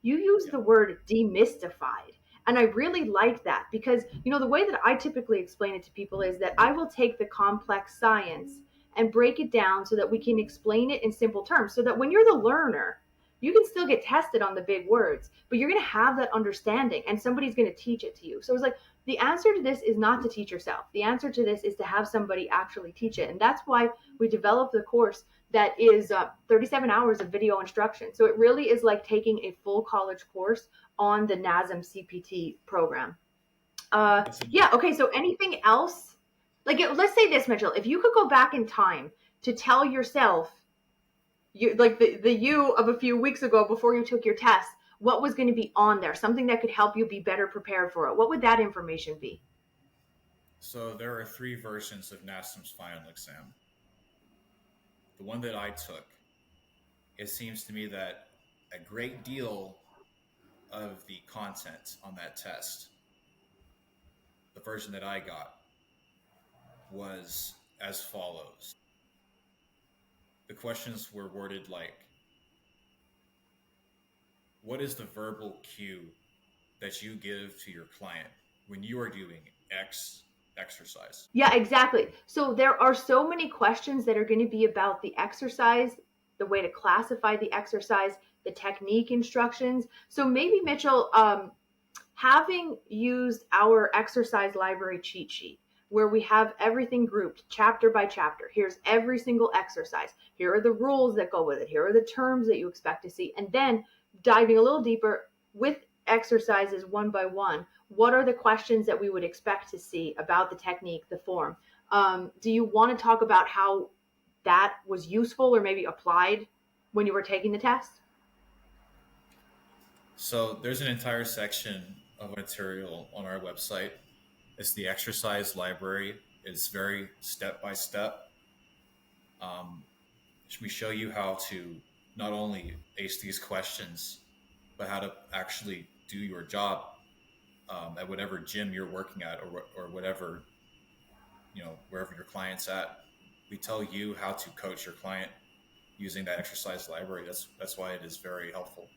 You use Yeah. the word demystified. And I really like that because, the way that I typically explain it to people is that I will take the complex science and break it down so that we can explain it in simple terms so that when you're the learner, you can still get tested on the big words, but you're going to have that understanding and somebody's going to teach it to you. So it's like the answer to this is not to teach yourself. The answer to this is to have somebody actually teach it. And that's why we developed the course that is 37 hours of video instruction. So it really is like taking a full college course on the NASM CPT program. It's an, Yeah, okay, so anything else? Like, let's say this, Mitchell, if you could go back in time to tell yourself, like the you of a few weeks ago before you took your test, what was going to be on there, something that could help you be better prepared for it, what would that information be? so there are three versions of NASM's final exam. The one that I took, it seems to me that a great deal of the content on that test, the version that I got, was as follows. The questions were worded like, what is the verbal cue that you give to your client when you are doing X exercise? Yeah, exactly. So there are so many questions that are going to be about the exercise, the way to classify the exercise, the technique instructions. So maybe Mitchell, having used our exercise library cheat sheet, where we have everything grouped chapter by chapter. Here's every single exercise. Here are the rules that go with it. Here are the terms that you expect to see. And then diving a little deeper with exercises one by one, what are the questions that we would expect to see about the technique, the form? Do you want to talk about how that was useful or maybe applied when you were taking the test? So there's an entire section of material on our website. It's the exercise library. It's very step by step. We show you how to not only ace these questions, but how to actually do your job at whatever gym you're working at, or whatever, wherever your client's at. We tell you how to coach your client using that exercise library. That's why it is very helpful.